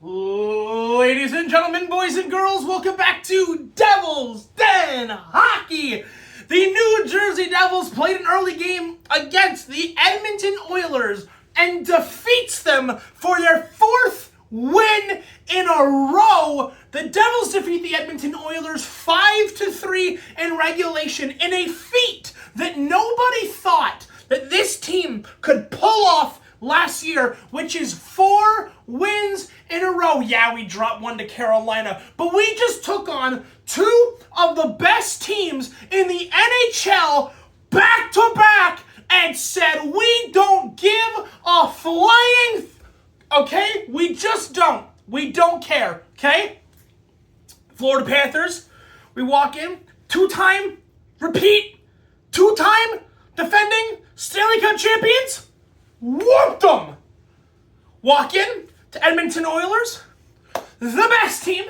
Ladies and gentlemen, boys and girls, welcome back to Devils Den Hockey. The New Jersey Devils played an early game against the Edmonton Oilers and defeats them for their fourth win in a row. The Devils defeat the Edmonton Oilers 5-3 in regulation in a feat that nobody thought that this team could pull off last year, which is 4 wins in a row. Yeah, we dropped one to Carolina, but we just took on 2 of the best teams in the NHL back to back and said, we don't give a flying, okay? We just don't. We don't care, okay? Florida Panthers, we walk in, 2-time defending Stanley Cup champions, whooped them. Walk in to Edmonton Oilers, the best team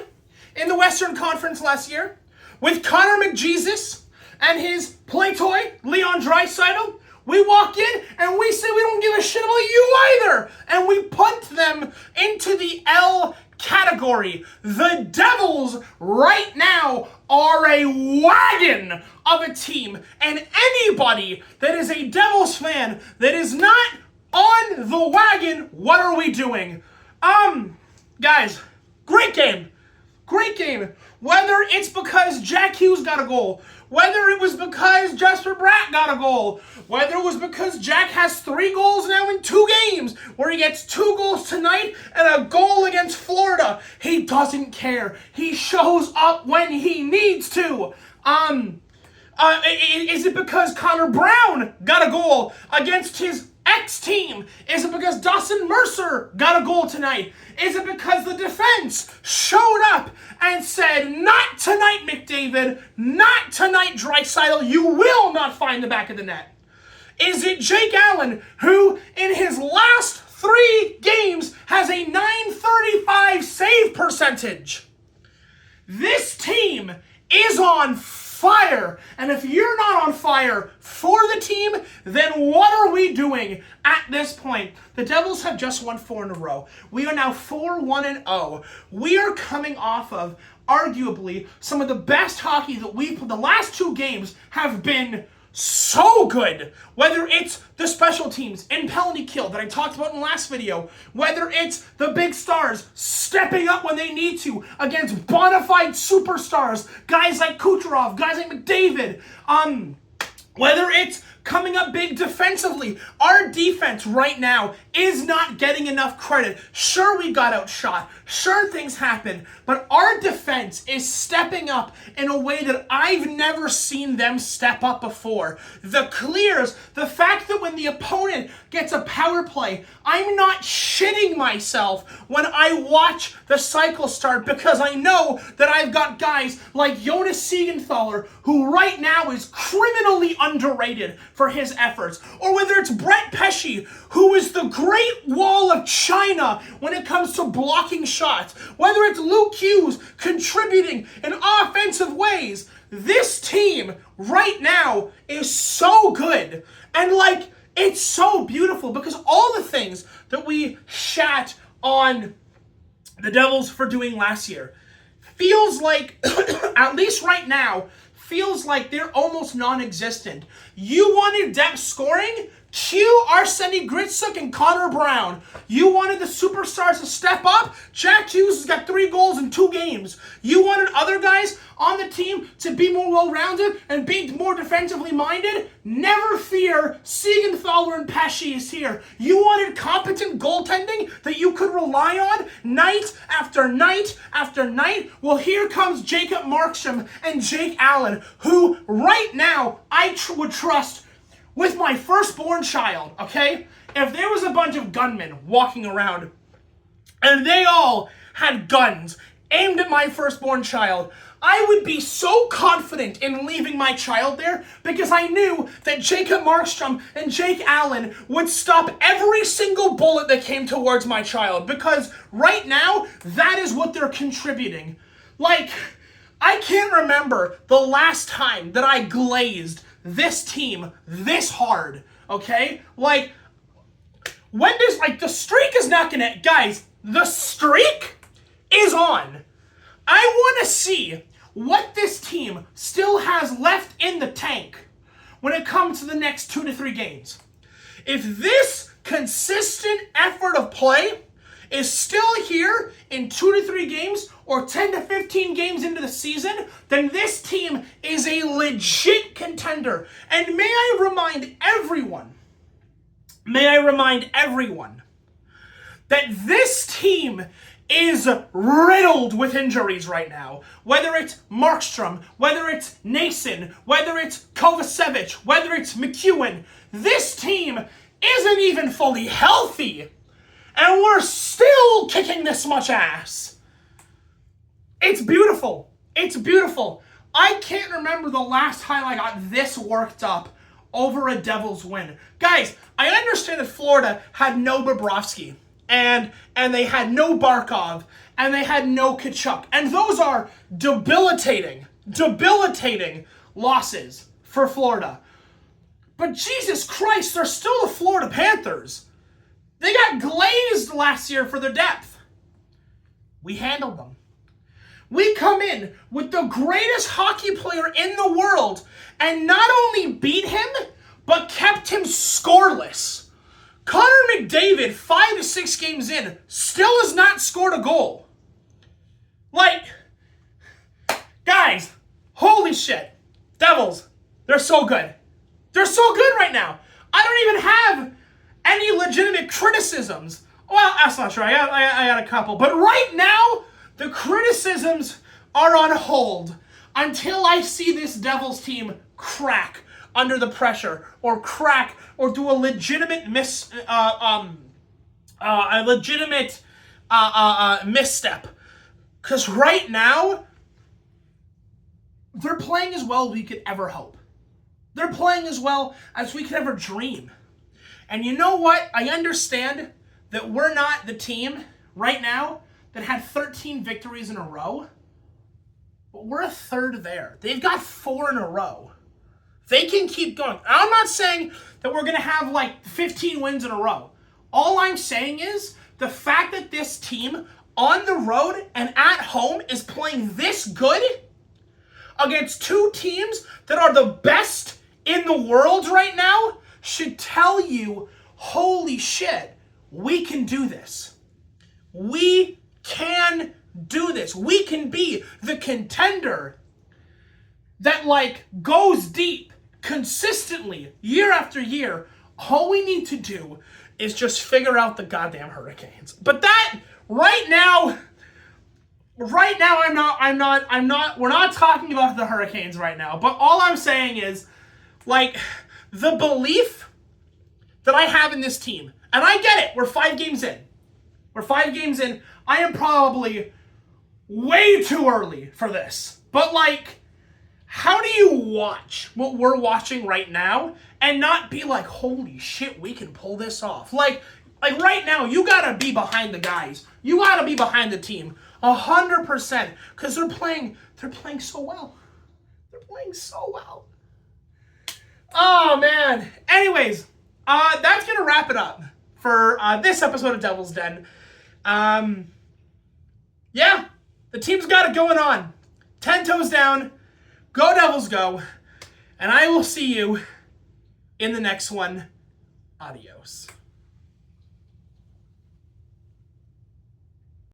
in the Western Conference last year, with Connor McJesus and his play toy, Leon Draisaitl. We walk in and we say we don't give a shit about you either. And we put them into the L category. The Devils right now are a wagon of a team. And anybody that is a Devils fan that is not on the wagon, what are we doing? Guys, great game. Great game. Whether it's because Jack Hughes got a goal, whether it was because Bratt got a goal, whether it was because Jack has 3 goals now in 2 games, where he gets 2 goals tonight and a goal against Florida, he doesn't care. He shows up when he needs to. Is it because Connor Brown got a goal against his ex-team? Is it because Dawson Mercer got a goal tonight? Is it because the defense showed up and said, not tonight, McDavid, not tonight, Draisaitl, you will not find the back of the net? Is it Jake Allen, who in his last 3 games has a .935 save percentage? This team is on fire. And if you're not on fire for the team, then what are we doing at this point? The Devils have just won 4 in a row. We are now 4-1-0. We are coming off of arguably some of the best hockey that the last 2 games have been so good. Whether it's the special teams in penalty kill that I talked about in the last video, whether it's the big stars stepping up when they need to against bona fide superstars, guys like Kucherov, guys like McDavid, whether it's coming up big defensively. Our defense right now is not getting enough credit. Sure, we got outshot. Sure, things happen. But our defense is stepping up in a way that I've never seen them step up before. The clears, the fact that when the opponent gets a power play, I'm not shitting myself when I watch the cycle start, because I know that I've got guys like Jonas Siegenthaler, who right now is criminally underrated for his efforts. Or whether it's Brett Pesce, who is the Great Wall of China when it comes to blocking shots. Whether it's Luke Hughes contributing in offensive ways. This team right now is so good. And it's so beautiful, because all the things that we shat on the Devils for doing last year feels like, at least right now, feels like they're almost non-existent. You wanted depth scoring? Cue Arseny Gritsuk and Connor Brown. You wanted the superstars to step up? Jack Hughes has got 3 goals in 2 games. You wanted other guys on the team to be more well-rounded and be more defensively minded? Never fear, Siegenthaler and Pesce is here. You wanted competent goaltending that you could rely on night after night after night? Well, here comes Jacob Markstrom and Jake Allen, who right now I would trust with my firstborn child, okay? If there was a bunch of gunmen walking around and they all had guns aimed at my firstborn child, I would be so confident in leaving my child there, because I knew that Jacob Markstrom and Jake Allen would stop every single bullet that came towards my child, because right now, that is what they're contributing. I can't remember the last time that I glazed this team this hard, okay? When does, the streak is not gonna, guys, the streak is on. I want to see what this team still has left in the tank when it comes to the next 2 to 3 games. If this consistent effort of play is still here in 2 to 3 games or 10 to 15 games into the season, then this team is a legit contender. And may I remind everyone that this team is riddled with injuries right now. Whether it's Markstrom, whether it's Nason, whether it's Kovacevic, whether it's McEwen, this team isn't even fully healthy. And we're still kicking this much ass. It's beautiful. It's beautiful. I can't remember the last time I got this worked up over a Devils win. Guys, I understand that Florida had no Bobrovsky. And they had no Barkov, and they had no Tkachuk. And those are debilitating losses for Florida. But Jesus Christ, they're still the Florida Panthers. They got glazed last year for their depth. We handled them. We come in with the greatest hockey player in the world and not only beat him, but kept him scoreless. Connor McDavid, 5 to 6 games in, still has not scored a goal. Like, guys, holy shit. Devils, they're so good. They're so good right now. I don't even have any legitimate criticisms. Well, that's not true. I got a couple. But right now, the criticisms are on hold until I see this Devils team crack under the pressure, or crack, or do a legitimate misstep. Because right now, they're playing as well as we could ever hope. They're playing as well as we could ever dream. And you know what? I understand that we're not the team right now that had 13 victories in a row, but we're a third there. They've got 4 in a row. They can keep going. I'm not saying that we're going to have like 15 wins in a row. All I'm saying is the fact that this team on the road and at home is playing this good against 2 teams that are the best in the world right now should tell you, holy shit, we can do this. We can do this. We can be the contender that like goes deep consistently year after year. All we need to do is just figure out the goddamn Hurricanes. But that right now we're not talking about the Hurricanes right now. But all I'm saying is like the belief that I have in this team. And I get it. We're 5 games in. I am probably way too early for this. But like, how do you watch what we're watching right now and not be like, holy shit, we can pull this off? Like right now, you gotta be behind the guys. You gotta be behind the team 100%, because they're playing so well. They're playing so well. Oh man. Anyways, that's gonna wrap it up for this episode of Devil's Den. Yeah, the team's got it going on. 10 toes down. Go Devils go. And I will see you in the next one. Adios.